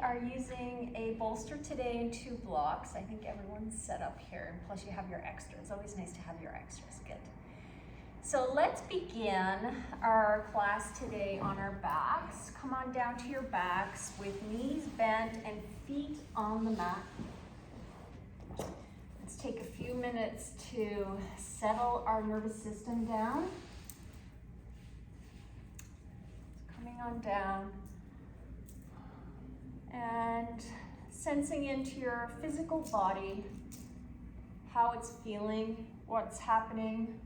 are using a bolster today in 2 blocks. I think everyone's set up here, and plus you have your extras. Always nice to have your extras, good. So let's begin our class today on our backs. Come on down to your backs with knees bent and feet on the mat. Let's take a few minutes to settle our nervous system down. Coming on down and sensing into your physical body, how it's feeling, what's happening.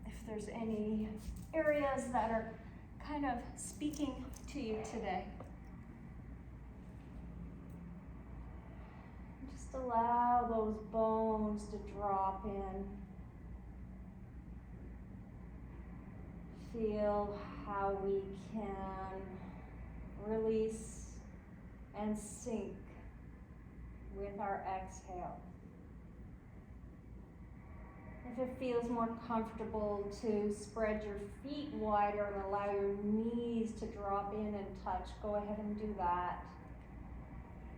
If there's any areas that are kind of speaking to you today. Just allow those bones to drop in. Feel how we can release and sink with our exhale. If it feels more comfortable to spread your feet wider and allow your knees to drop in and touch, go ahead and do that.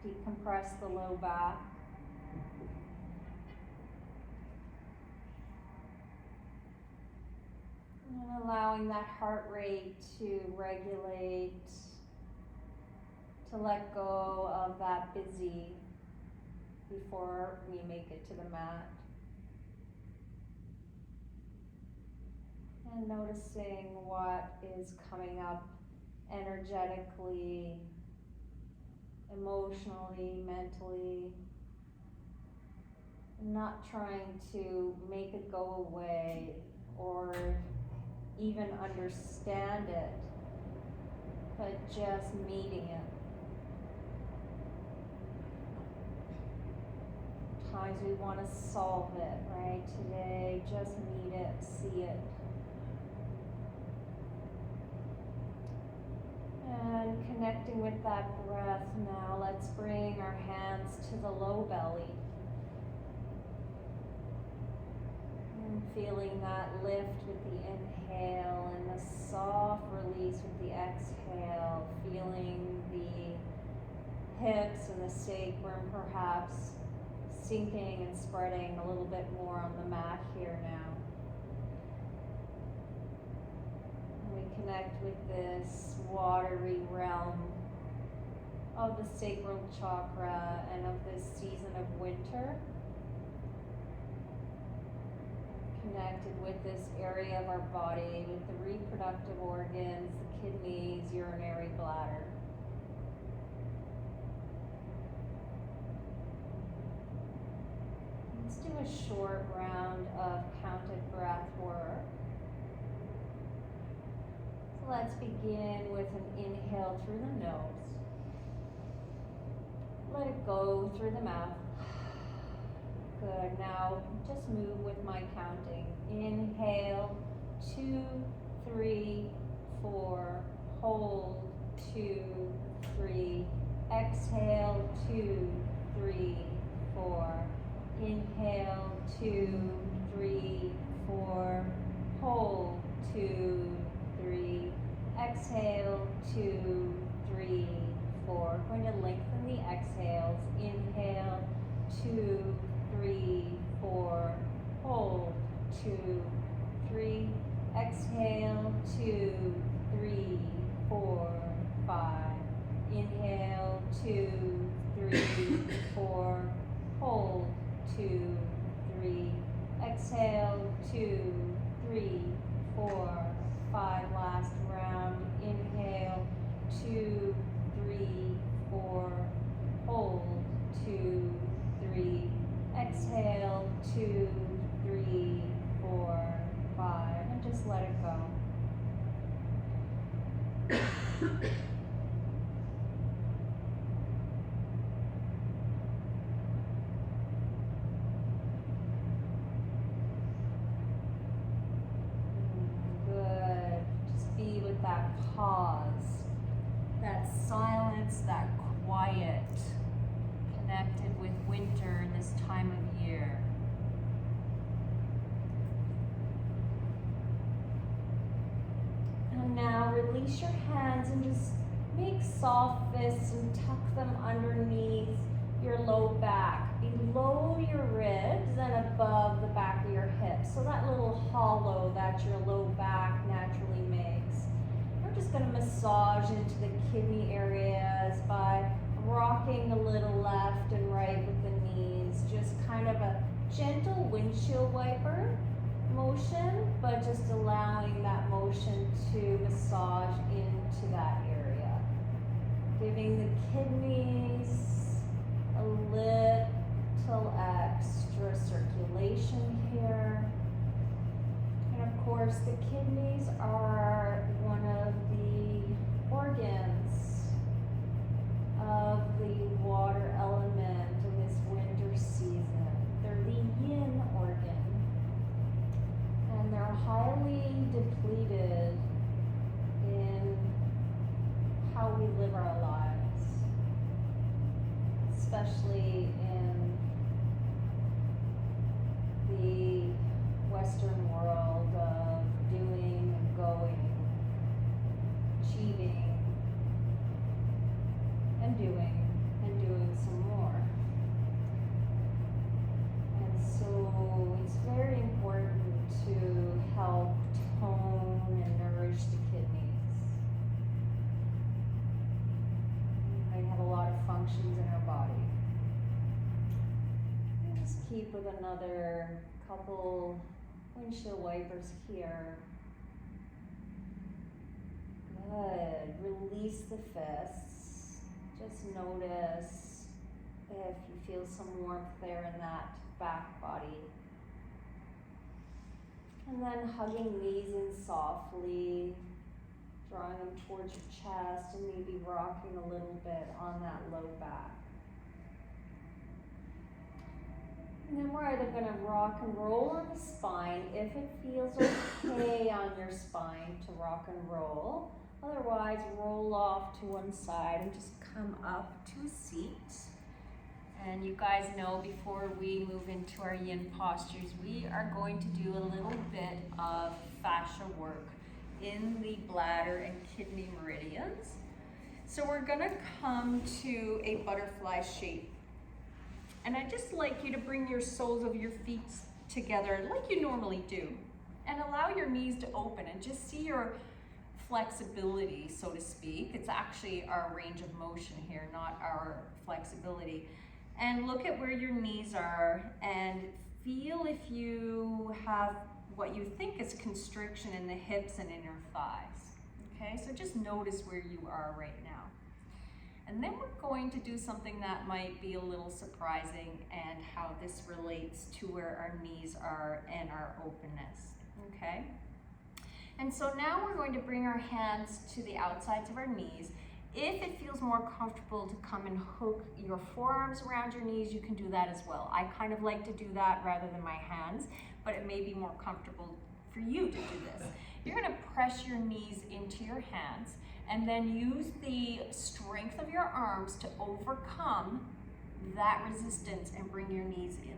Decompress the low back. And allowing that heart rate to regulate, to let go of that busy before we make it to the mat. And noticing what is coming up energetically, emotionally, mentally. Not trying to make it go away or even understand it, but just meeting it. Times we want to solve it, right? Today, just meet it, see it. And connecting with that breath now, let's bring our hands to the low belly. And feeling that lift with the inhale and the soft release with the exhale. Feeling the hips and the sacrum perhaps sinking and spreading a little bit more on the mat here now. And we connect with this watery realm of the sacral chakra and of this season of winter. Connected with this area of our body, with the reproductive organs, the kidneys, urinary bladder. Let's do a short round of counted breath work. So let's begin with an inhale through the nose. Let it go through the mouth. Good. Now just move with my counting. Inhale, 2, 3, 4. Hold, 2, 3. Exhale, 2, 3, 4. Inhale, 2, 3, 4. Hold, 2, 3. Exhale, 2, 3, 4. Going to lengthen the exhales. Inhale, 2, 3, 4. Hold, 2, 3. Exhale, 2, 3, 4, 5. Inhale, 2, 3, 4. Hold, 2, 3. Exhale, 2, 3, 4, 5. Last round. Inhale, 2, 3, 4. Hold, 2, 3. Exhale, 2, 3, 4, 5. And just let it go. That pause, that silence, that quiet, connected with winter and this time of year. And now release your hands and just soft fists and tuck them underneath your low back, below your ribs and above the back of your hips. So that little hollow that your low back naturally makes. We're just going to massage into the kidney areas by rocking a little left and right with the knees. Just kind of a gentle windshield wiper motion, but just allowing that motion to massage into that area. Giving the kidneys a little extra circulation here. And of course, the kidneys are one of the organs of the water element in this winter season. They're the yin organ, and they're highly depleted in how we live our lives, especially in the Western world of doing and going, achieving and doing some more. And so it's very important to help tone and nourish the kidneys. They have a lot of functions in our body. Let's keep with another couple windshield wipers here. Good. Release the fists. Just notice if you feel some warmth there in that back body. And then hugging knees in softly, drawing them towards your chest and maybe rocking a little bit on that low back. And then we're either going to rock and roll on the spine if it feels okay on your spine to rock and roll. Otherwise, roll off to one side and just come up to a seat. And you guys know before we move into our yin postures, we are going to do a little bit of fascia work in the bladder and kidney meridians. So we're gonna come to a butterfly shape. And I'd just like you to bring your soles of your feet together like you normally do. And allow your knees to open and just see your flexibility, so to speak. It's actually our range of motion here, not our flexibility. And look at where your knees are and feel if you have what you think is constriction in the hips and in your thighs. Okay, so just notice where you are right now. And then we're going to do something that might be a little surprising and how this relates to where our knees are and our openness. Okay? And so now we're going to bring our hands to the outsides of our knees. If it feels more comfortable to come and hook your forearms around your knees, you can do that as well. I kind of like to do that rather than my hands, but it may be more comfortable for you to do this. You're going to press your knees into your hands and then use the strength of your arms to overcome that resistance and bring your knees in.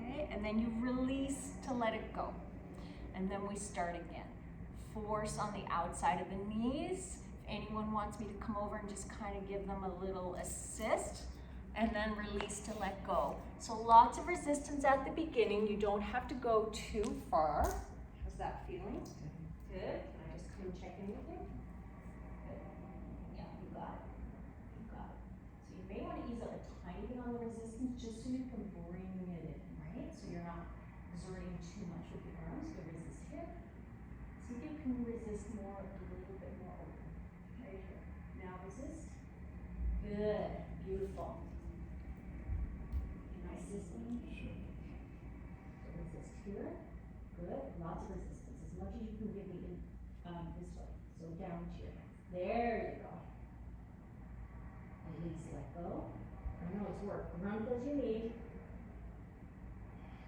Okay, and then you release to let it go. And then we start again. Force on the outside of the knees. Anyone wants me to come over and just kind of give them a little assist, and then release to let go. So lots of resistance at the beginning. You don't have to go too far. How's that feeling? Good. Can I just come and check in with you? Good. Yeah, you got it. You got it. So you may want to ease up a tiny bit on the resistance just so you can bring it in, right? So you're not exerting too much with your arms to resist here. See if you can resist more, a little bit more open. Right here. Now resist. Good. Beautiful. Can I assist me? Sure. So resist here. Good. Lots of resistance. As much as you can give me in, this way. So down to your hands. There you go. Release. Let go. I know it's work. Run as you need.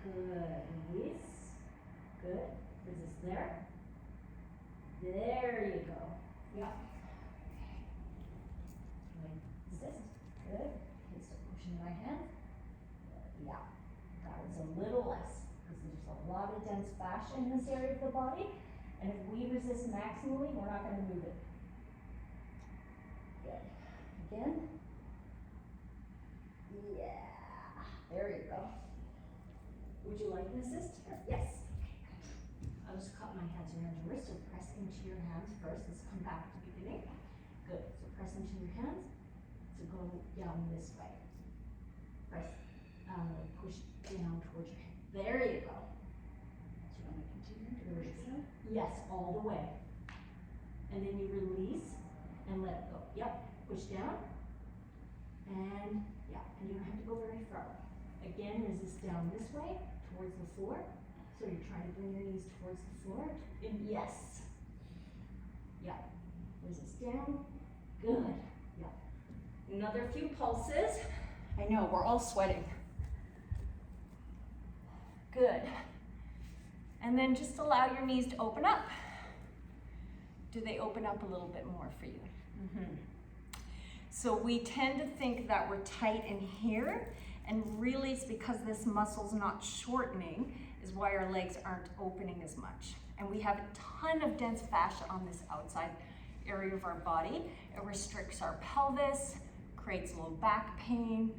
Good. Release. Good. Resist there. There you go. Yeah. Resist. Good. Okay, start pushing the right hand. Yeah. That was a little less because there's a lot of dense fascia in this area of the body. And if we resist maximally, we're not going to move it. Good. assist here? Yes. I'll just cup my hands around your wrist, so press into your hands first. Let's come back to the beginning. Good, so press into your hands. So go down this way. Press, push down towards your hand. There you go. So you want to continue to release out? Yes, all the way. And then you release and let it go. Yep, push down. And yeah, and you don't have to go very far. Again, resist down this way towards the floor. So you're trying to bring your knees towards the floor. And yes. Yeah. Resist down. Good. Yeah. Another few pulses. I know, we're all sweating. Good. And then just allow your knees to open up. Do they open up a little bit more for you? Mm-hmm. So we tend to think that we're tight in here, and really it's because this muscle's not shortening is why our legs aren't opening as much. And we have a ton of dense fascia on this outside area of our body. It restricts our pelvis, creates low back pain,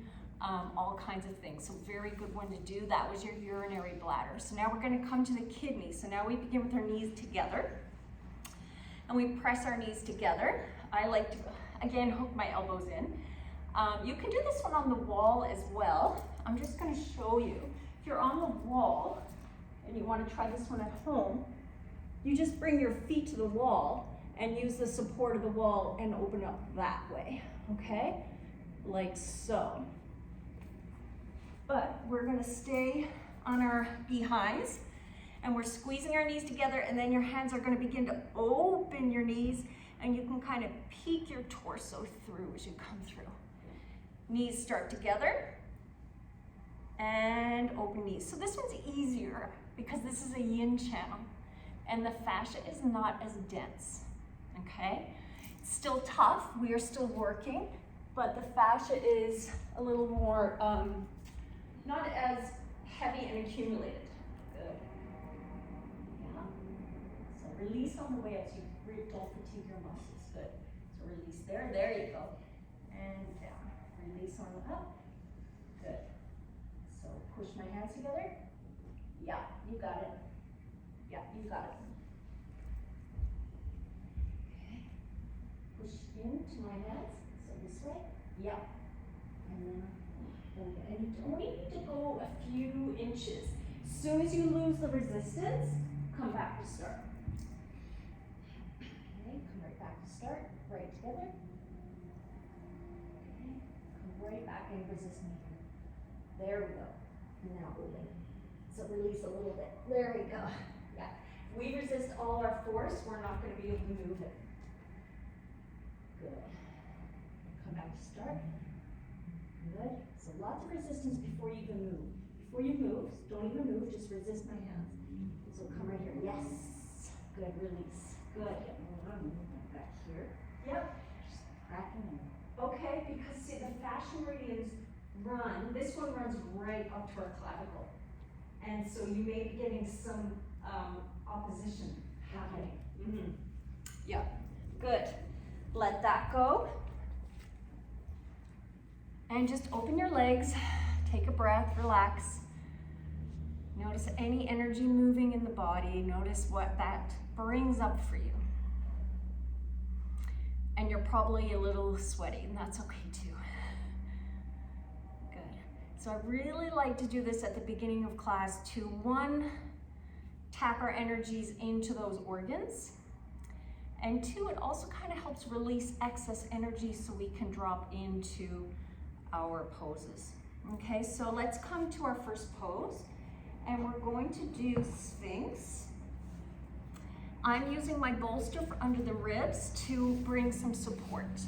all kinds of things. So very good one to do. That was your urinary bladder. So now we're gonna come to the kidney. So now we begin with our knees together. And we press our knees together. I like to, again, hook my elbows in. You can do this one on the wall as well. I'm just gonna show you. If you're on the wall and you wanna try this one at home, you just bring your feet to the wall and use the support of the wall and open up that way, okay? Like so. But we're gonna stay on our behinds and we're squeezing our knees together, and then your hands are gonna begin to open your knees, and you can kind of peek your torso through as you come through. Knees start together and open knees. So this one's easier because this is a yin channel and the fascia is not as dense, okay? It's still tough, we are still working, but the fascia is a little more, not as heavy and accumulated. Good. Yeah. So release on the way as you don't fatigue your muscles. Good. So release there. There you go. And down. Release on the up. Good. So push my hands together. Yeah, you got it. Yeah, you got it. Okay. Push into my hands. So this way. Yeah. And then and you only need to go a few inches. As soon as you lose the resistance, come back to start. Okay, come right back to start, right together. Okay, come right back and resist me. There we go. And now open. So release a little bit. There we go. Yeah. If we resist all our force, we're not going to be able to move it. Good. Come back to start. Good. So lots of resistance before you even move. Before you move, don't even move, just resist my hands. So come right here. Yes. Good. Release. Good. Back here. Yep. Just cracking in. Okay, because see the fascia meridians run, this one runs right up to our clavicle. And so you may be getting some opposition happening. Mm-hmm. Yeah. Good. Let that go. And just open your legs, take a breath, relax. Notice any energy moving in the body. Notice what that brings up for you. And you're probably a little sweaty, and that's okay too. Good. So I really like to do this at the beginning of class to, one, tap our energies into those organs. And two, it also kind of helps release excess energy so we can drop into our poses. Okay, so let's come to our first pose, and we're going to do Sphinx. I'm using my bolster for under the ribs to bring some support.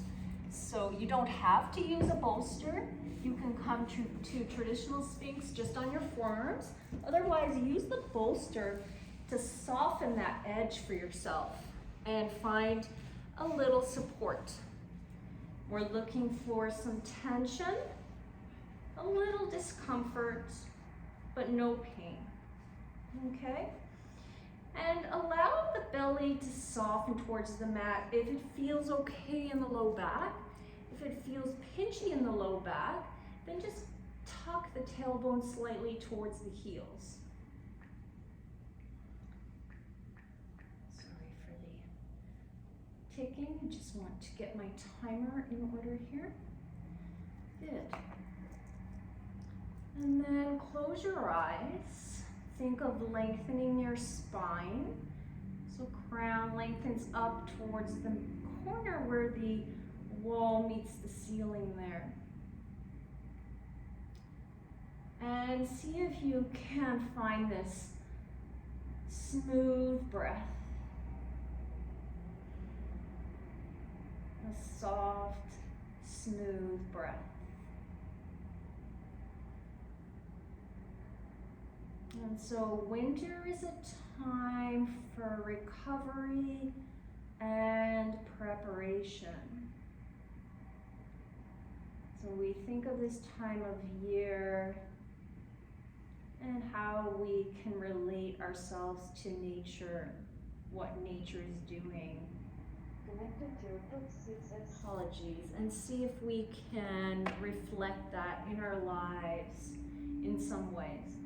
So you don't have to use a bolster. You can come to traditional Sphinx just on your forearms. Otherwise, use the bolster to soften that edge for yourself and find a little support. We're looking for some tension, a little discomfort, but no pain, okay? And allow the belly to soften towards the mat if it feels okay in the low back. If it feels pinchy in the low back, then just tuck the tailbone slightly towards the heels. ticking. I just want to get my timer in order here. Good. And then close your eyes. Think of lengthening your spine. So crown lengthens up towards the corner where the wall meets the ceiling there. And see if you can find this smooth breath. A soft, smooth breath. And so winter is a time for recovery and preparation. So we think of this time of year and how we can relate ourselves to nature, what nature is doing. Connected to your foot, 6 Apologies, and see if we can reflect that in our lives in some ways.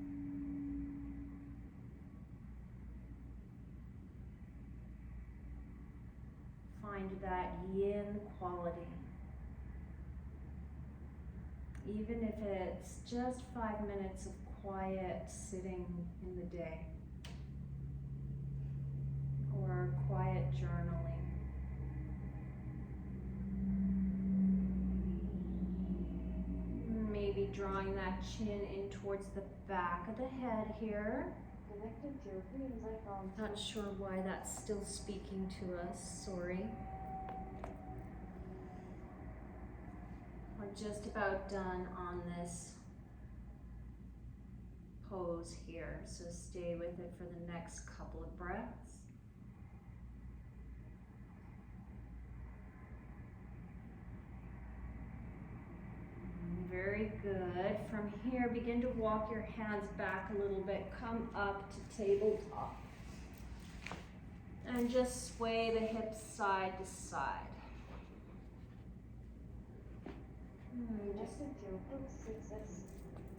Find that yin quality. Even if it's just 5 minutes of quiet sitting in the day, or quiet journaling. Maybe drawing that chin in towards the back of the head here. Connected to your dreams, I found. Not sure why that's still speaking to us, sorry. We're just about done on this pose here, so stay with it for the next couple of breaths. Very good. From here, begin to walk your hands back a little bit. Come up to tabletop. And just sway the hips side to side. Connected to your foot, 6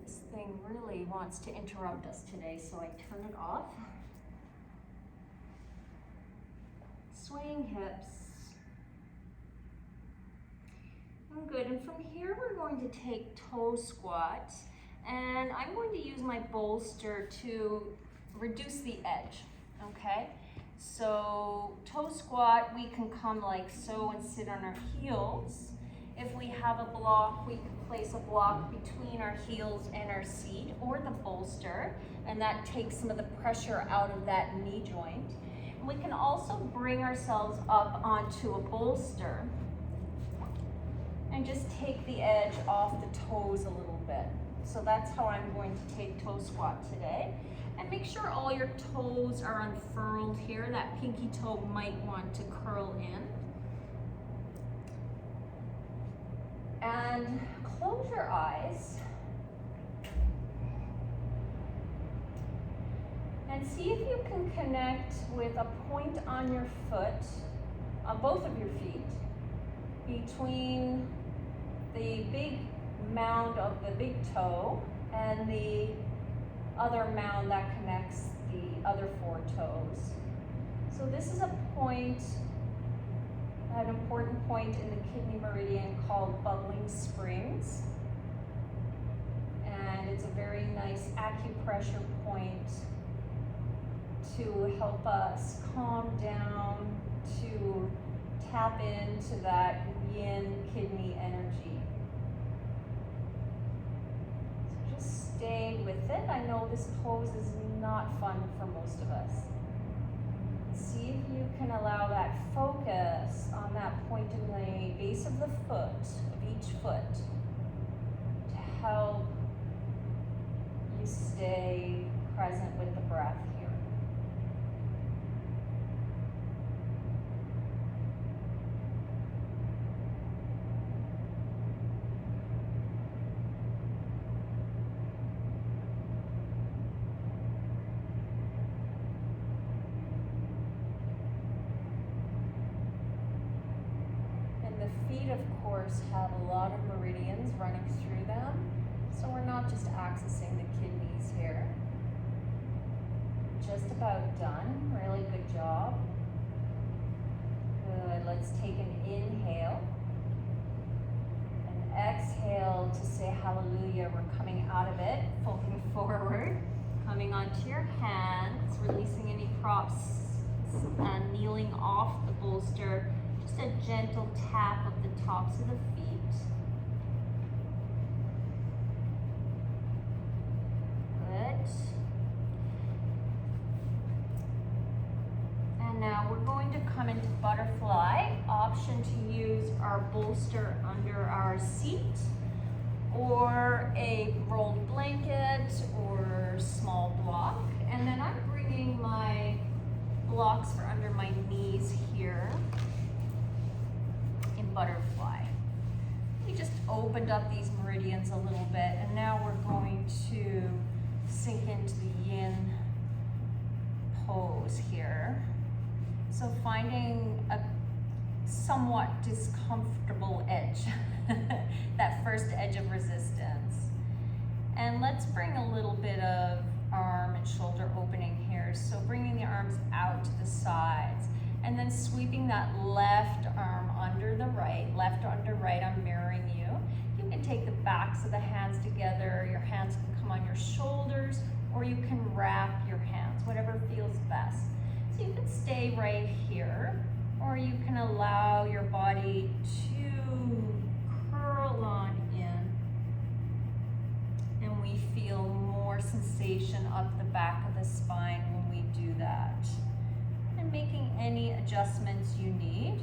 This thing really wants to interrupt us today, so I turn it off. Swaying hips. Good, and from here we're going to take toe squat, and I'm going to use my bolster to reduce the edge, okay? So toe squat, we can come like so and sit on our heels. If we have a block, we can place a block between our heels and our seat or the bolster, and that takes some of the pressure out of that knee joint. And we can also bring ourselves up onto a bolster and just take the edge off the toes a little bit. So that's how I'm going to take toe squat today. And make sure all your toes are unfurled here. That pinky toe might want to curl in. And close your eyes. And see if you can connect with a point on your foot, on both of your feet, between the big mound of the big toe and the other mound that connects the other 4 toes. So this is a point, an important point in the kidney meridian called bubbling springs. And it's a very nice acupressure point to help us calm down, to tap into that yin kidney energy. So just stay with it. I know this pose is not fun for most of us. See if you can allow that focus on that point in the base of the foot, of each foot, to help you stay present with the breath here. Feet, of course, have a lot of meridians running through them, so we're not just accessing the kidneys here. Just about done. Really good job. Good. Good, let's take an inhale. And exhale to say hallelujah. We're coming out of it, folding forward. Coming onto your hands, releasing any props, and kneeling off the bolster. Just a gentle tap of the tops of the feet. Good. And now we're going to come into butterfly. Option to use our bolster under our seat, or a rolled blanket or small block. And then I'm bringing my blocks for under my knees here in butterfly. We just opened up these meridians a little bit, and now we're going to sink into the yin pose here. So finding a somewhat discomfortable edge, that first edge of resistance. And let's bring a little bit of arm and shoulder opening here. So bringing the arms out to the sides, and then sweeping that left arm under the right, left under right. I'm mirroring you. You can take the backs of the hands together. Your hands can come on your shoulders, or you can wrap your hands, whatever feels best. So you can stay right here, or you can allow your body to curl on in, and we feel more sensation up the back of the spine when we do that. And making any adjustments you need.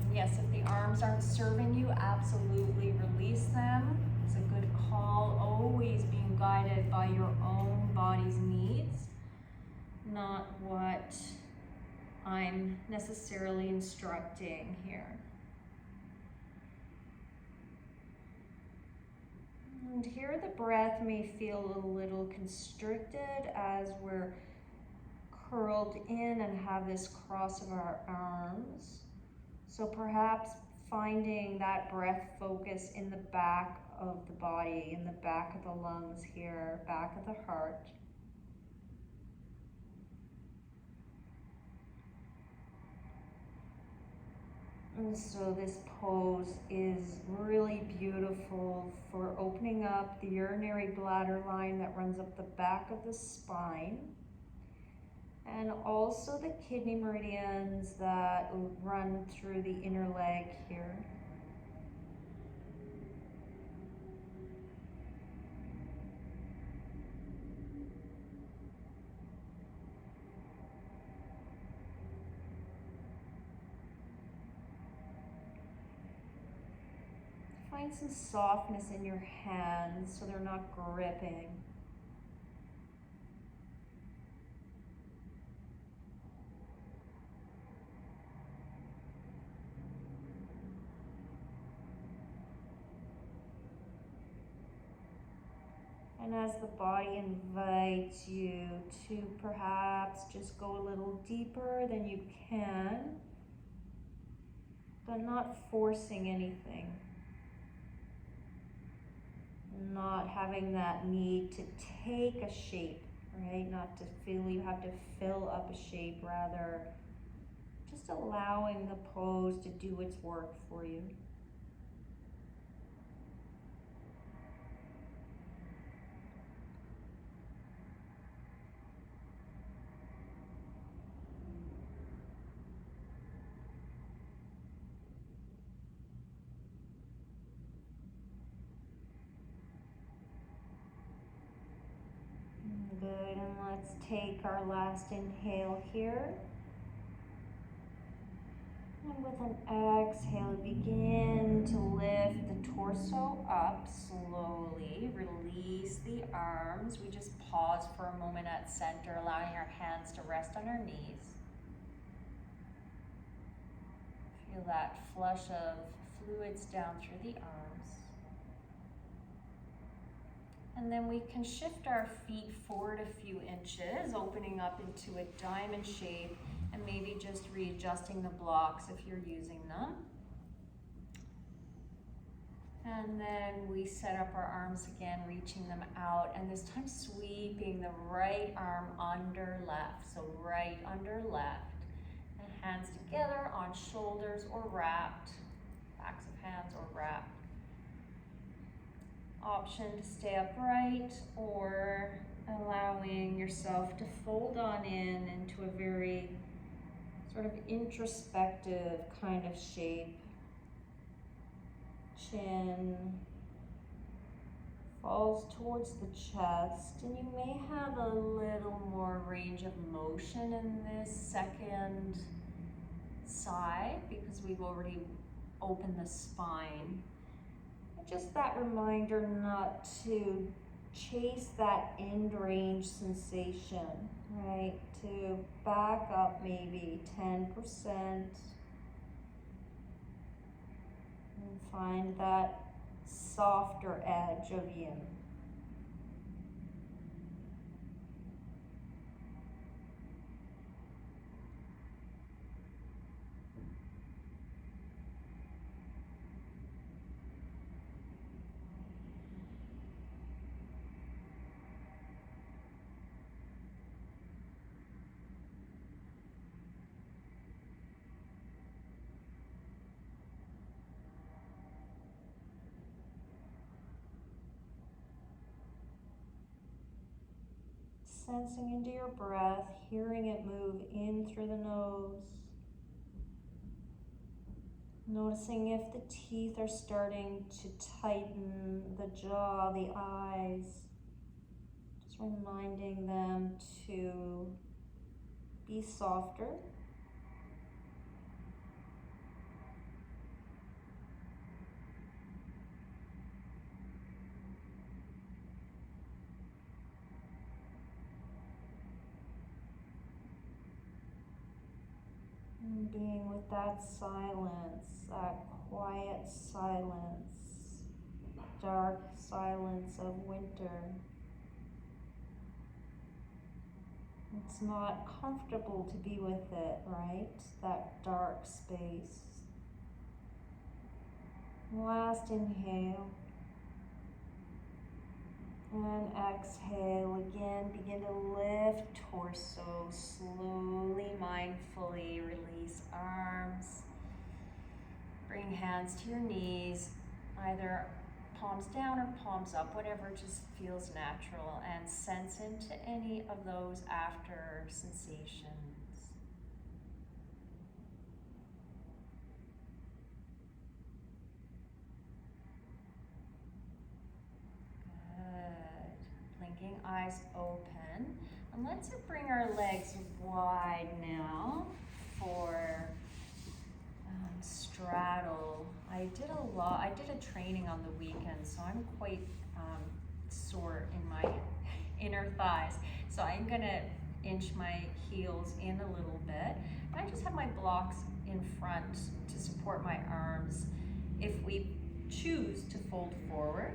And yes, if the arms aren't serving you, absolutely release them. It's a good call, always being guided by your own body's needs, not what I'm necessarily instructing here. And here the breath may feel a little constricted as we're curled in and have this cross of our arms. So perhaps finding that breath focus in the back of the body, in the back of the lungs here, back of the heart. And so this pose is really beautiful for opening up the urinary bladder line that runs up the back of the spine, and also the kidney meridians that run through the inner leg here. Find some softness in your hands so they're not gripping. And as the body invites you to perhaps just go a little deeper than you can, but not forcing anything. Not having that need to take a shape, right? Not to feel you have to fill up a shape, rather just allowing the pose to do its work for you. Good, and let's take our last inhale here. And with an exhale, begin to lift the torso up slowly. Release the arms. We just pause for a moment at center, allowing our hands to rest on our knees. Feel that flush of fluids down through the arms. And then we can shift our feet forward a few inches, opening up into a diamond shape, and maybe just readjusting the blocks if you're using them. And then we set up our arms again, reaching them out, and this time sweeping the right arm under left. So right under left. And hands together on shoulders or wrapped, backs of hands or wrapped. Option to stay upright or allowing yourself to fold on in into a very sort of introspective kind of shape. Chin falls towards the chest, and you may have a little more range of motion in this second side because we've already opened the spine. And just that reminder not to chase that end range sensation, right? To back up maybe 10%. And find that softer edge of yin. Sensing into your breath, hearing it move in through the nose. Noticing if the teeth are starting to tighten, the jaw, the eyes. Just reminding them to be softer. And being with that silence, that quiet silence, dark silence of winter. It's not comfortable to be with it, right? That dark space. Last inhale. And exhale again, begin to lift torso, slowly, mindfully release arms. Bring hands to your knees, either palms down or palms up, whatever just feels natural, and sense into any of those after sensations. Blinking eyes open, and let's bring our legs wide now for straddle. I did a training on the weekend, so I'm quite sore in my inner thighs. So I'm gonna inch my heels in a little bit. And I just have my blocks in front to support my arms if we choose to fold forward.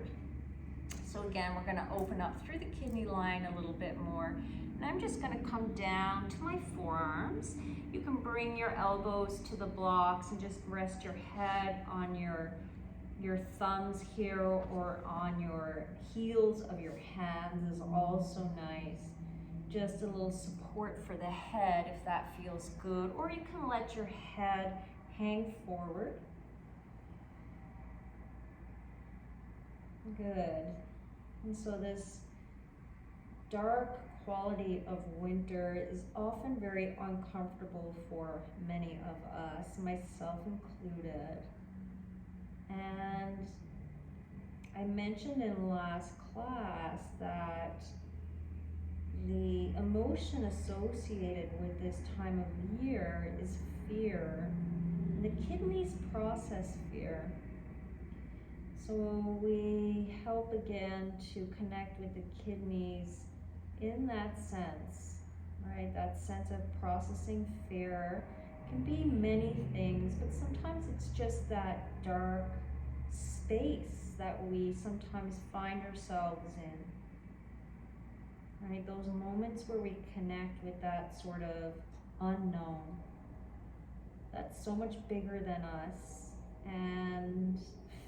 So again, we're gonna open up through the kidney line a little bit more. And I'm just gonna come down to my forearms. You can bring your elbows to the blocks and just rest your head on your thumbs here or on your heels of your hands is also nice. Just a little support for the head if that feels good. Or you can let your head hang forward. Good. And so this dark quality of winter is often very uncomfortable for many of us, myself included. And I mentioned in last class that the emotion associated with this time of year is fear. And the kidneys process fear. So we help again to connect with the kidneys in that sense, right? That sense of processing fear can be many things, but sometimes it's just that dark space that we sometimes find ourselves in, right? Those moments where we connect with that sort of unknown that's so much bigger than us, and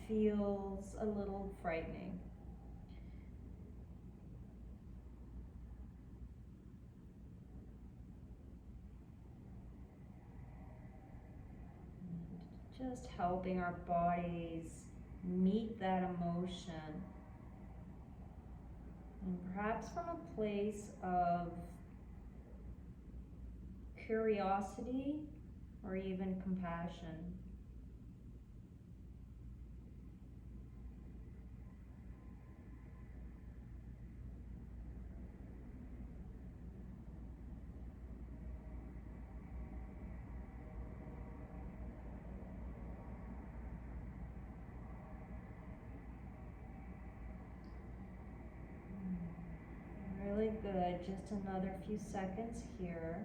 feels a little frightening. Just helping our bodies meet that emotion. And perhaps from a place of curiosity or even compassion. Really good. Just another few seconds here.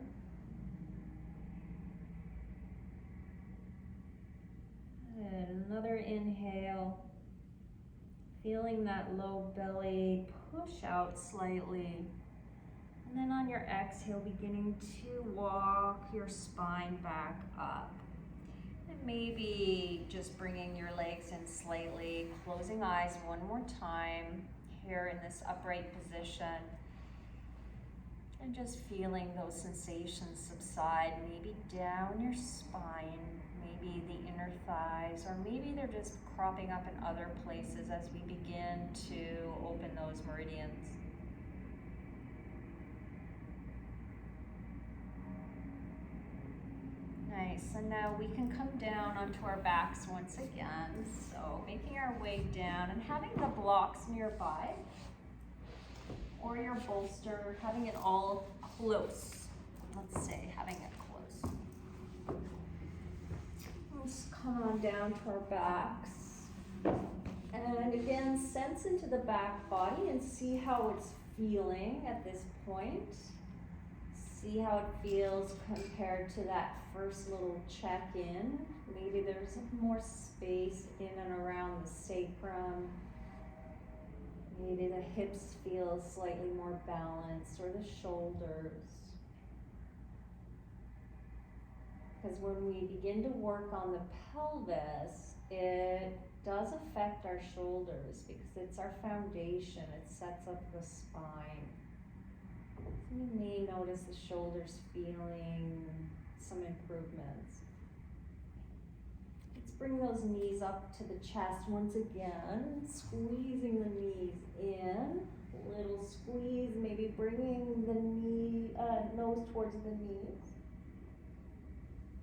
Good. Another inhale. Feeling that low belly push out slightly. And then on your exhale, beginning to walk your spine back up. And maybe just bringing your legs in slightly, closing eyes one more time here in this upright position. And just feeling those sensations subside, maybe down your spine, maybe the inner thighs, or maybe they're just cropping up in other places as we begin to open those meridians. Nice, and now we can come down onto our backs once again. So making our way down and having the blocks nearby, or your bolster, having it all close. Let's say having it close. Let's come on down to our backs. And again, sense into the back body and see how it's feeling at this point. See how it feels compared to that first little check-in. Maybe there's more space in and around the sacrum. Maybe the hips feel slightly more balanced, or the shoulders. Because when we begin to work on the pelvis, it does affect our shoulders because it's our foundation. It sets up the spine. So you may notice the shoulders feeling some improvements. Let's bring those knees up to the chest once again, squeezing the knees in, a little squeeze, maybe bringing the nose towards the knees,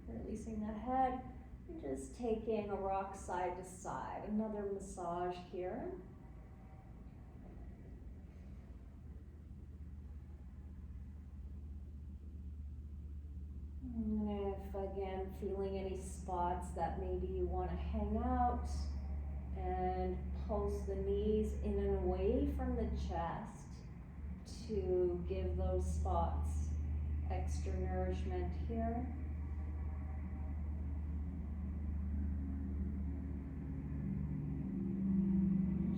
releasing the head, and just taking a rock side to side, another massage here. And if, again, feeling any spots that maybe you want to hang out, and pulse the knees in and away from the chest to give those spots extra nourishment here.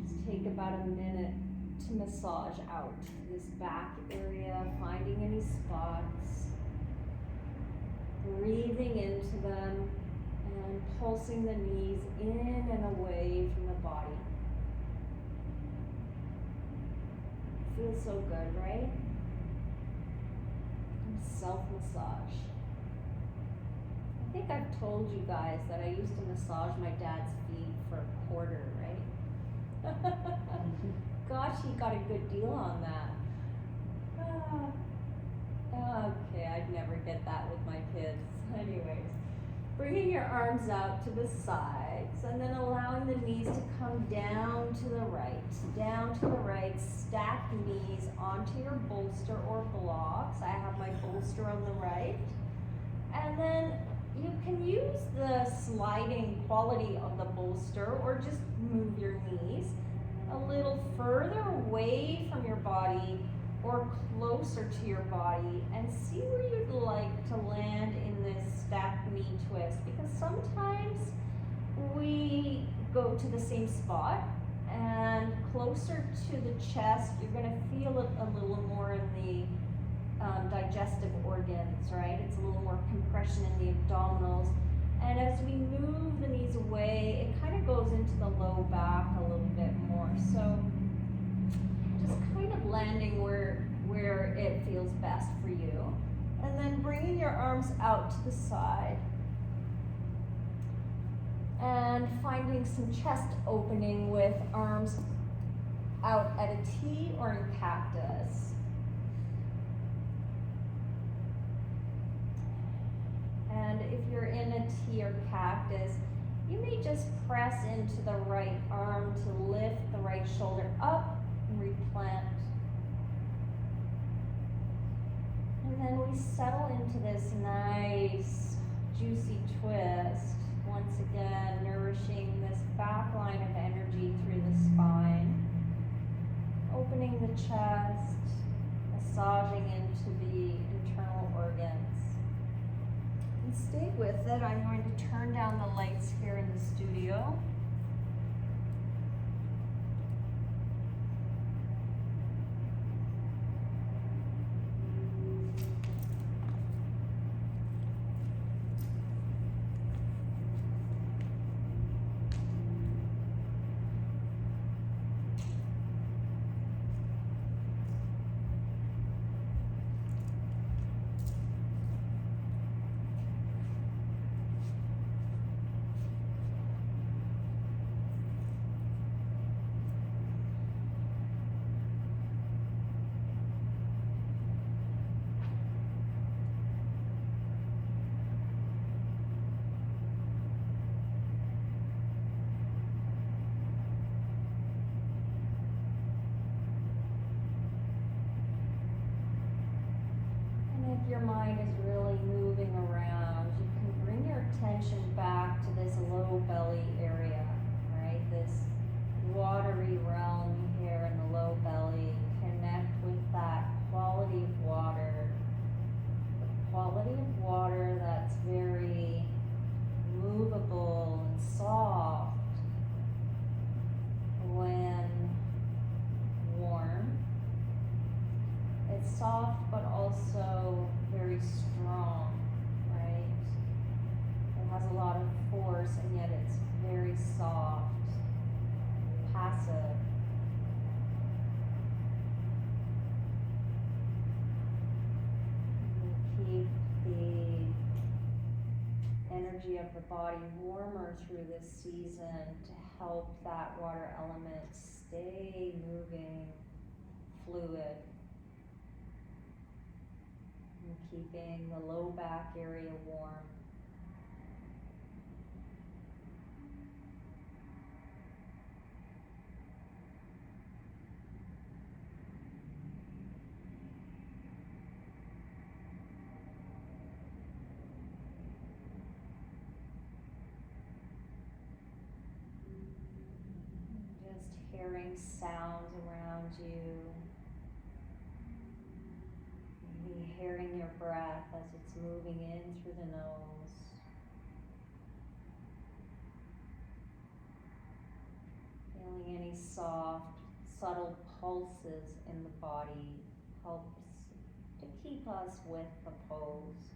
Just take about a minute to massage out this back area, finding any spots. Breathing into them and pulsing the knees in and away from the body. Feels so good, right? Self-massage. I think I've told you guys that I used to massage my dad's feet for a quarter, right? Gosh, he got a good deal on that. Okay, I'd never get that with my kids. Anyways, bringing your arms out to the sides and then allowing the knees to come down to the right, stack knees onto your bolster or blocks. I have my bolster on the right. And then you can use the sliding quality of the bolster or just move your knees a little further away from your body or closer to your body, and see where you'd like to land in this stacked knee twist, because sometimes we go to the same spot and closer to the chest you're going to feel it a little more in the digestive organs, right? It's a little more compression in the abdominals, and as we move the knees away it kind of goes into the low landing where it feels best for you. And then bringing your arms out to the side. And finding some chest opening with arms out at a T or in cactus. And if you're in a T or cactus, you may just press into the right arm to lift the right shoulder up and replant. And then we settle into this nice, juicy twist. Once again, nourishing this back line of energy through the spine. Opening the chest, massaging into the internal organs. And stay with it. I'm going to turn down the lights here in the studio. Your mind is really moving around, you can bring your attention back to this low belly area, right? This watery realm here in the low belly. Connect with that quality of water. The quality of water that's very movable and soft when warm. It's soft but also very strong, right? It has a lot of force and yet it's very soft, passive. And keep the energy of the body warmer through this season to help that water element stay moving, fluid. And keeping the low back area warm. Just hearing sounds around you. Maybe hearing your breath as it's moving in through the nose. Feeling any soft, subtle pulses in the body helps to keep us with the pose.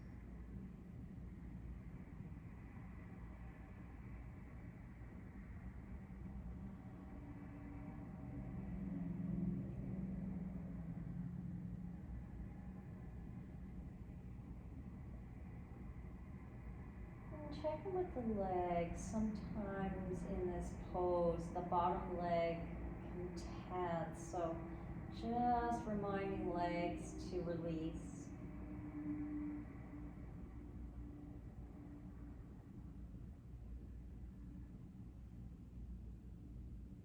Check in with the legs. Sometimes in this pose, the bottom leg can tense, so just reminding legs to release.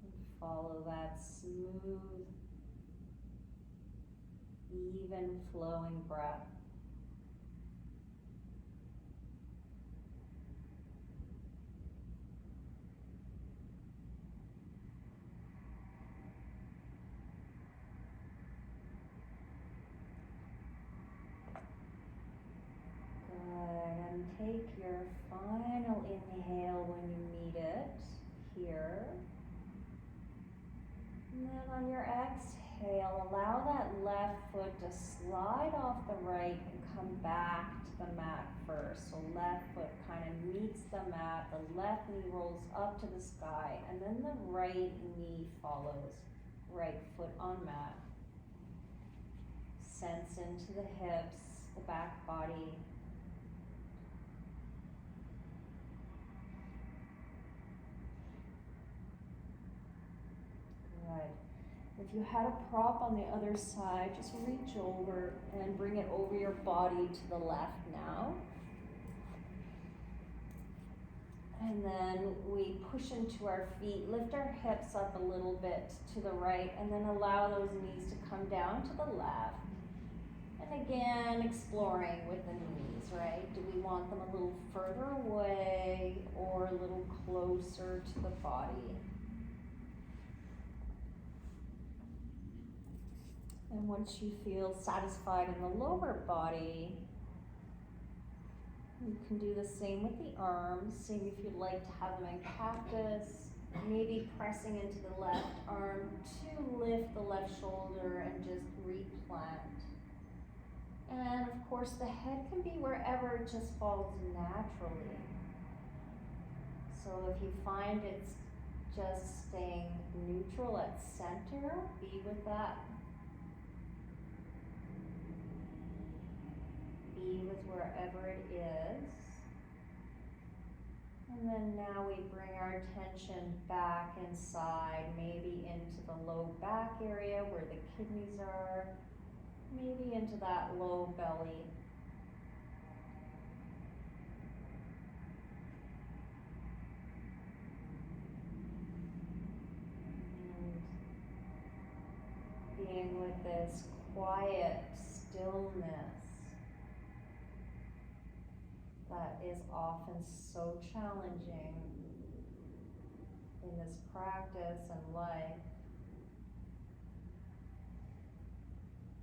And follow that smooth, even flowing breath. Take your final inhale when you need it here. And then on your exhale, allow that left foot to slide off the right and come back to the mat first. So left foot kind of meets the mat, the left knee rolls up to the sky, and then the right knee follows. Right foot on mat. Sense into the hips, the back body. Good. If you had a prop on the other side, just reach over and bring it over your body to the left now. And then we push into our feet, lift our hips up a little bit to the right, and then allow those knees to come down to the left. And again, exploring with the knees, right? Do we want them a little further away or a little closer to the body? And once you feel satisfied in the lower body, you can do the same with the arms. Same if you'd like to have them in cactus, maybe pressing into the left arm to lift the left shoulder and just replant. And of course the head can be wherever it just falls naturally. So if you find it's just staying neutral at center, be with that. Be with wherever it is. And then now we bring our attention back inside, maybe into the low back area where the kidneys are, maybe into that low belly. And being with this quiet stillness that is often so challenging in this practice and life.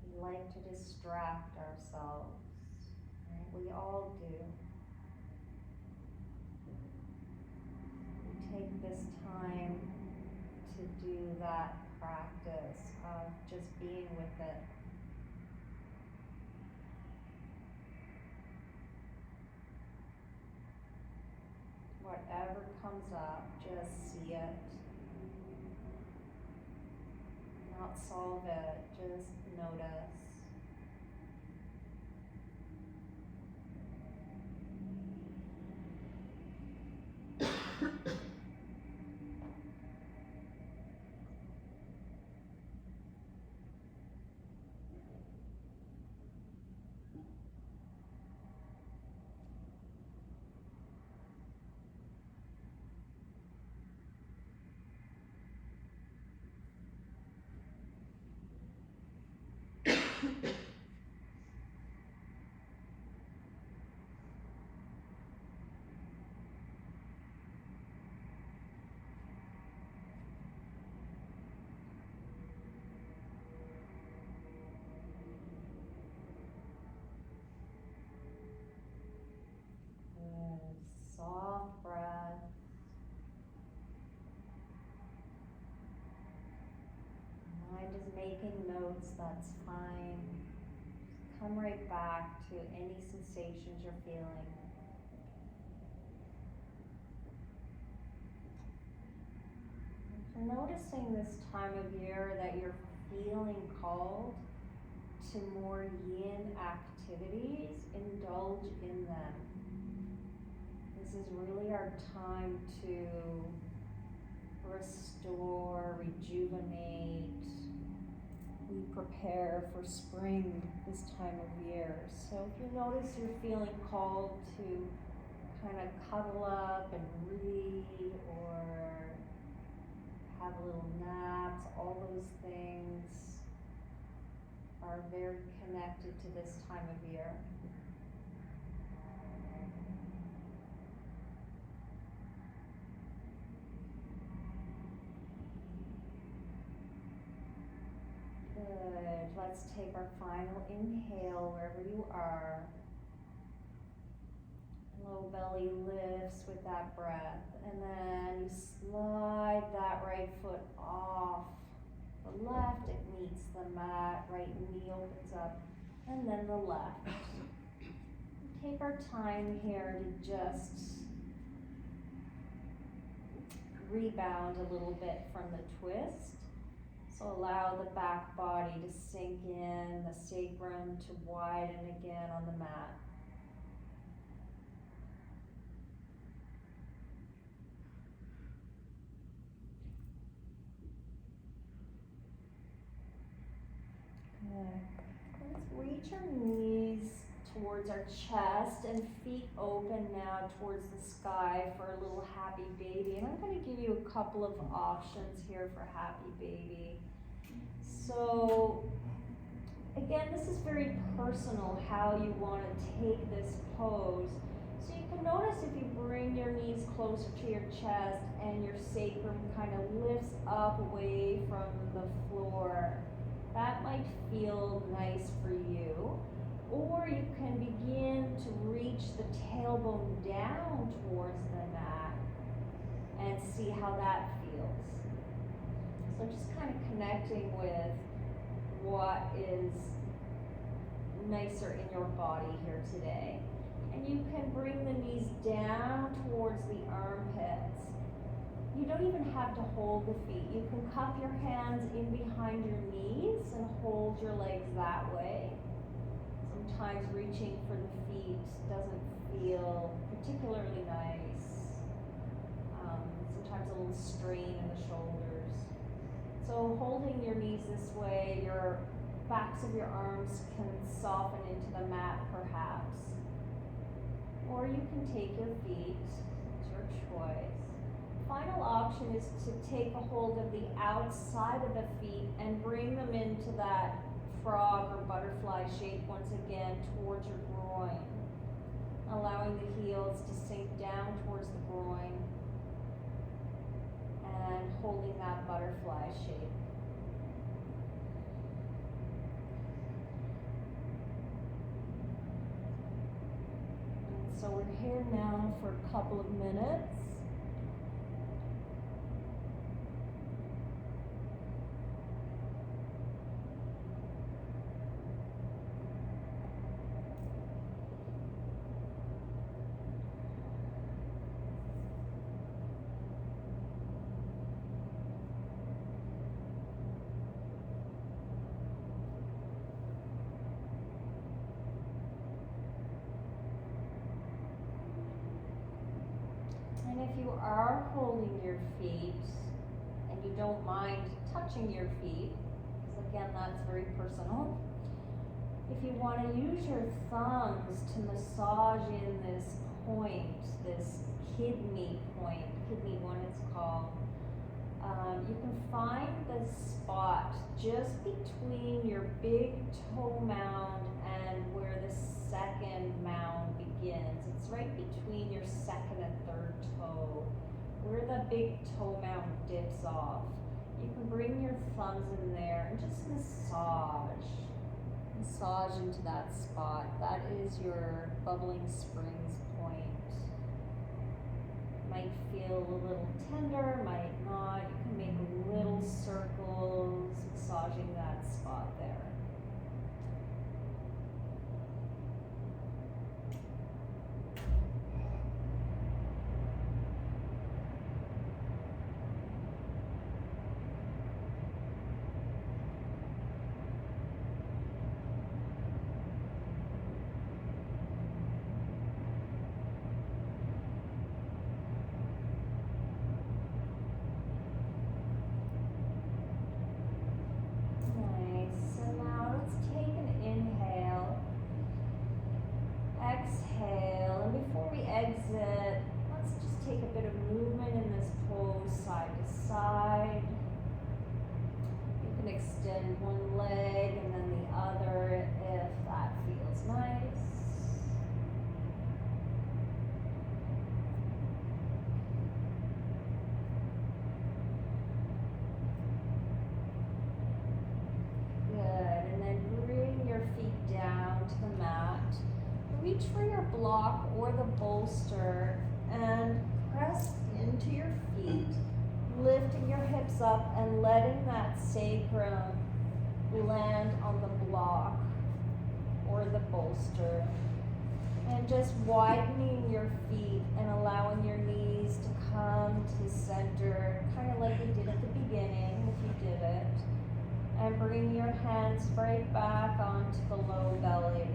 We like to distract ourselves, right? We all do. We take this time to do that practice of just being with it. Whatever comes up, just see it. Not solve it, just notice. Soft breath. Mind is making notes, that's fine. Come right back to any sensations you're feeling. If you're noticing this time of year that you're feeling called to more yin activities, indulge in them. This is really our time to restore, rejuvenate. We prepare for spring this time of year. So if you notice you're feeling called to kind of cuddle up and read or have little naps, all those things are very connected to this time of year. Good. Let's take our final inhale wherever you are. Low belly lifts with that breath. And then you slide that right foot off the left. It meets the mat. Right knee opens up. And then the left. Take our time here to just rebound a little bit from the twist. So allow the back body to sink in, the sacrum to widen again on the mat. Good. Let's reach our knees towards our chest and feet open now towards the sky for a little happy baby. And I'm going to give you a couple of options here for happy baby. So again, this is very personal how you want to take this pose. So you can notice if you bring your knees closer to your chest and your sacrum kind of lifts up away from the floor. That might feel nice for you. Or you can begin to reach the tailbone down towards the mat and see how that feels. So just kind of connecting with what is nicer in your body here today. And you can bring the knees down towards the armpits. You don't even have to hold the feet. You can cup your hands in behind your knees and hold your legs that way. Sometimes reaching for the feet doesn't feel particularly nice. Sometimes a little strain in the shoulders. So holding your knees this way, your backs of your arms can soften into the mat perhaps. Or you can take your feet, it's your choice. Final option is to take a hold of the outside of the feet and bring them into that frog or butterfly shape once again towards your groin, allowing the heels to sink down towards the groin and holding that butterfly shape. And so we're here now for a couple of minutes. And if you are holding your feet and you don't mind touching your feet, because again, that's very personal. If you want to use your thumbs to massage in this point, this kidney point, kidney 1 it's called, you can find the spot just between your big toe mound and where the second mound begins. It's right between your second and third toe, where the big toe mound dips off. You can bring your thumbs in there and just massage into that spot. That is your bubbling springs point. Might feel a little tender, might not. You can make little circles massaging that spot there. Exit. Let's just take a bit of movement in this pose side to side. You can extend one leg and then the other if that feels nice. Good, and then bring your feet down to the mat. Reach for your block or the bolster and press into your feet, lifting your hips up and letting that sacrum land on the block or the bolster. And just widening your feet and allowing your knees to come to center, kind of like we did at the beginning if you did it. bring your hands right back onto the low belly.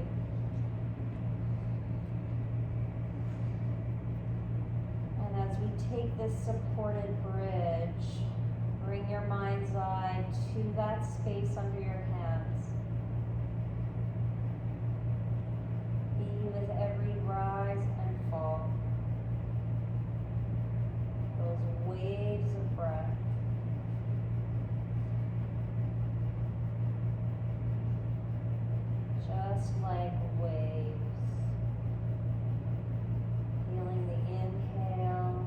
And as we take this supported bridge, bring your mind's eye to that space under your hands. Be with every rise and fall. Those waves of breath. Just like waves. Feeling the inhale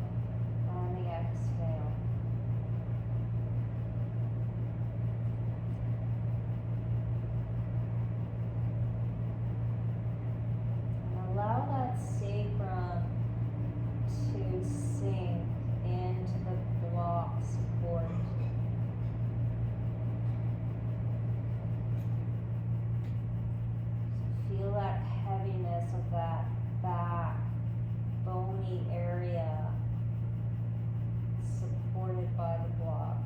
and the exhale. And allow that sacrum to sink into the block support. Feel that heaviness of that back, bony area supported by the block.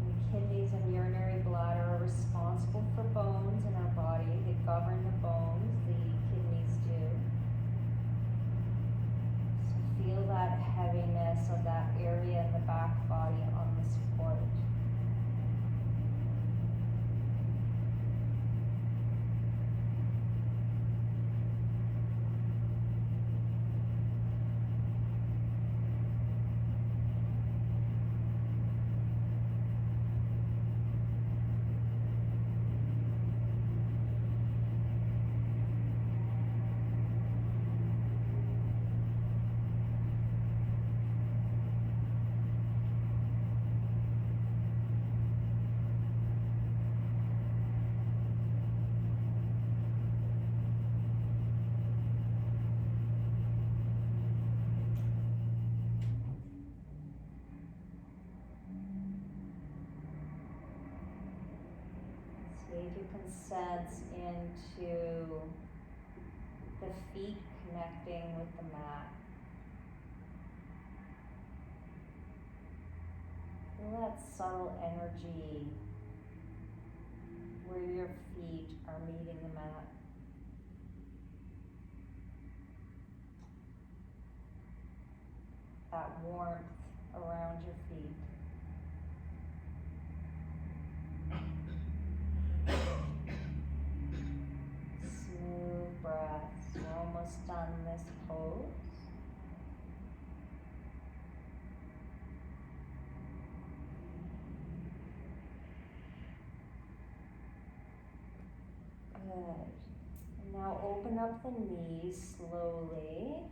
The kidneys and urinary bladder are responsible for bones in our body. They govern the bones, the kidneys do. So feel that heaviness of that area in the back body on the support. See if you can sense into the feet connecting with the mat. Feel that subtle energy where your feet are meeting the mat. That warmth around your feet. Smooth breaths. We're almost done this pose. Good. And now open up the knees slowly.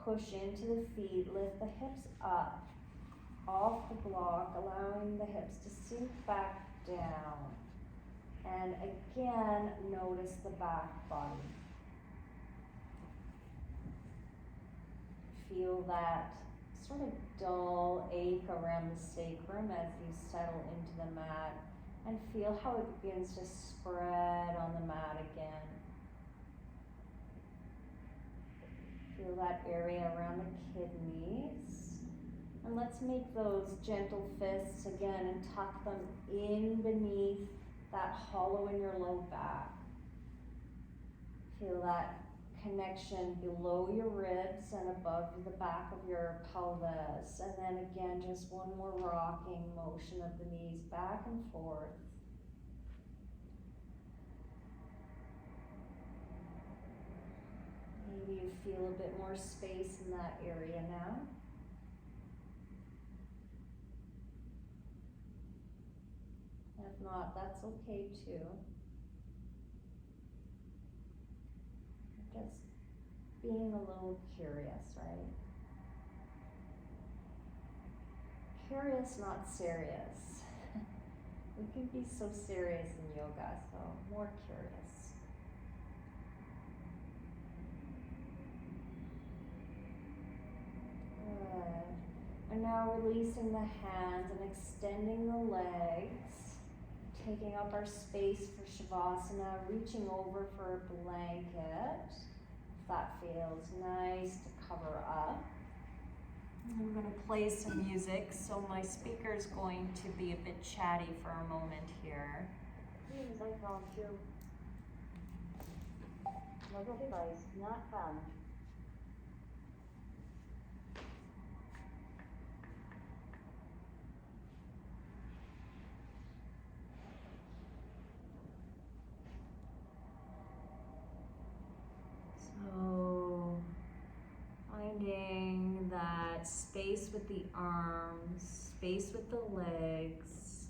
Push into the feet, lift the hips up off the block, allowing the hips to sink back down. And again, notice the back body. Feel that sort of dull ache around the sacrum as you settle into the mat, and feel how it begins to spread on the mat again. Feel that area around the kidneys. And let's make those gentle fists again and tuck them in beneath that hollow in your low back. Feel that connection below your ribs and above the back of your pelvis. And then again, just one more rocking motion of the knees back and forth. Maybe you feel a bit more space in that area now. If not, that's okay too. Just being a little curious, right? Curious, not serious. We can be so serious in yoga, so more curious. Good. And now releasing the hands and extending the legs, taking up our space for Shavasana, reaching over for a blanket, if that feels nice to cover up. I'm going to play some music, so my speaker's going to be a bit chatty for a moment here. Dreams icon 2. Mobile device not found. So, finding that space with the arms, space with the legs,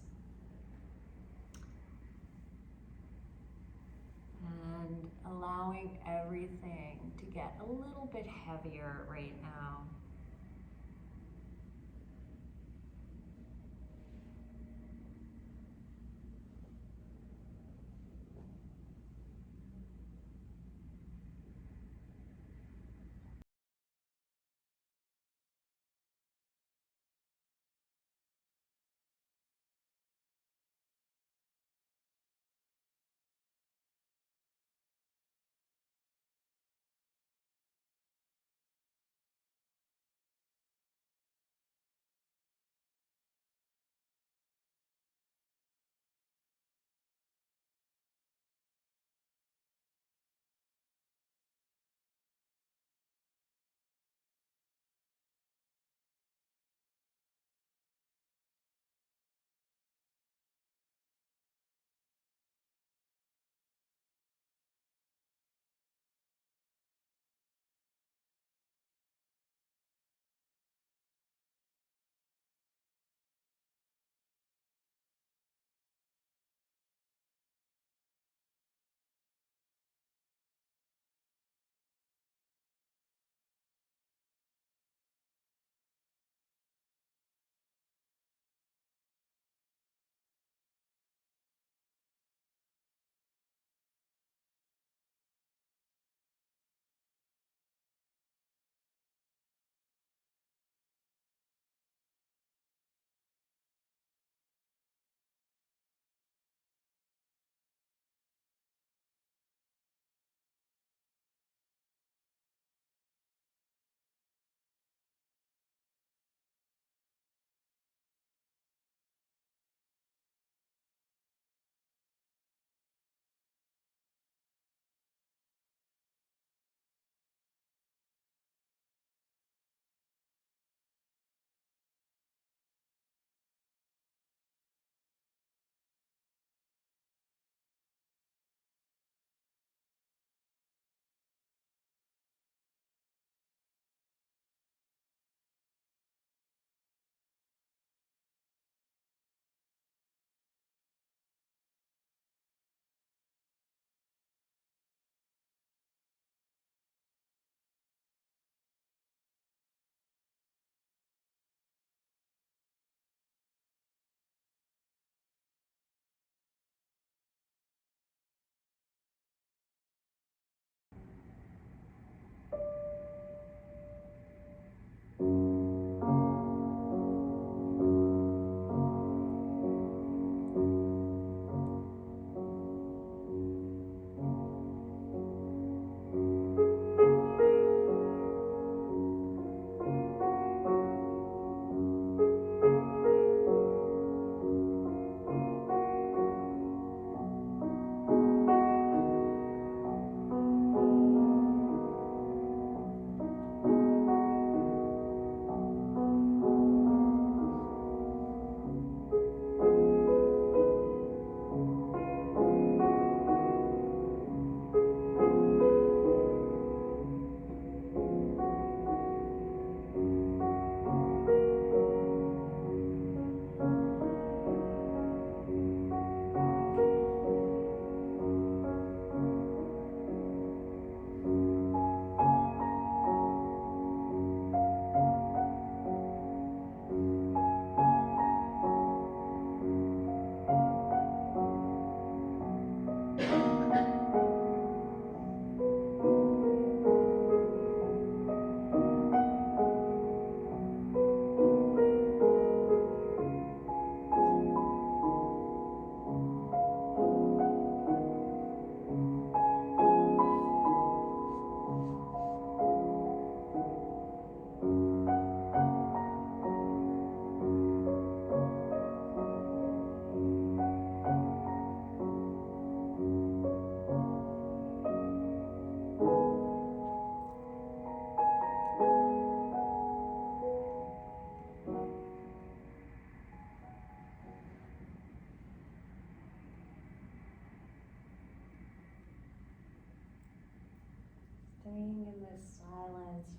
and allowing everything to get a little bit heavier right now.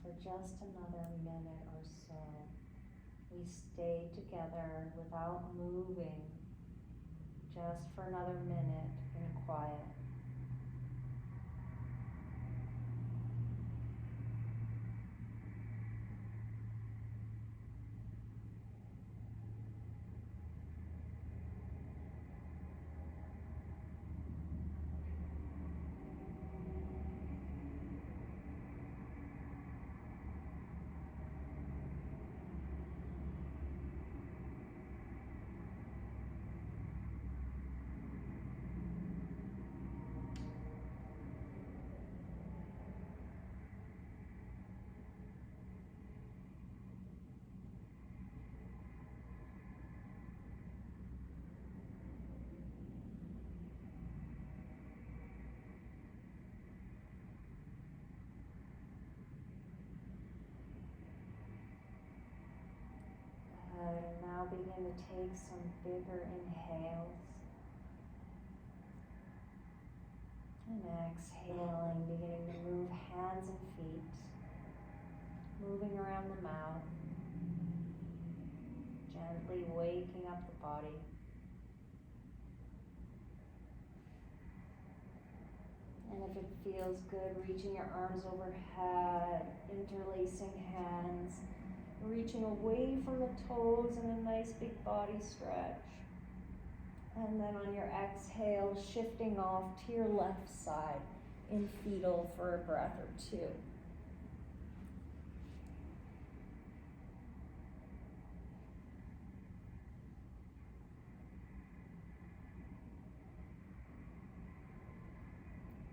for just another minute or so. We stay together without moving, just for another minute in quiet. And now begin to take some bigger inhales. And exhaling, beginning to move hands and feet, moving around the mouth, gently waking up the body. And if it feels good, reaching your arms overhead, interlacing hands, reaching away from the toes in a nice big body stretch. And then on your exhale, shifting off to your left side in fetal for a breath or two.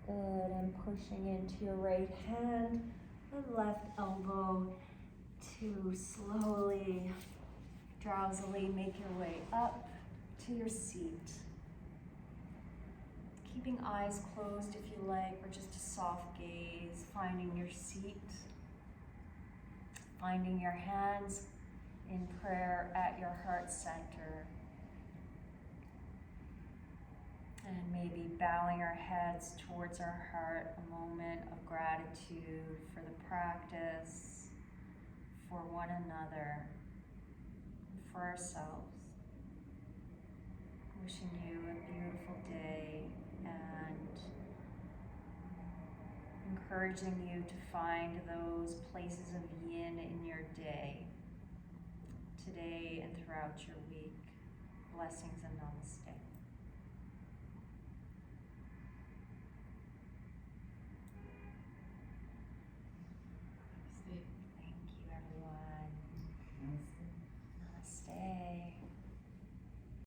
Good, and pushing into your right hand and left elbow to slowly, drowsily make your way up to your seat. Keeping eyes closed if you like, or just a soft gaze, finding your seat, finding your hands in prayer at your heart center. And maybe bowing our heads towards our heart, a moment of gratitude for the practice, for one another, and for ourselves. Wishing you a beautiful day and encouraging you to find those places of yin in your day, today and throughout your week. Blessings and namaste.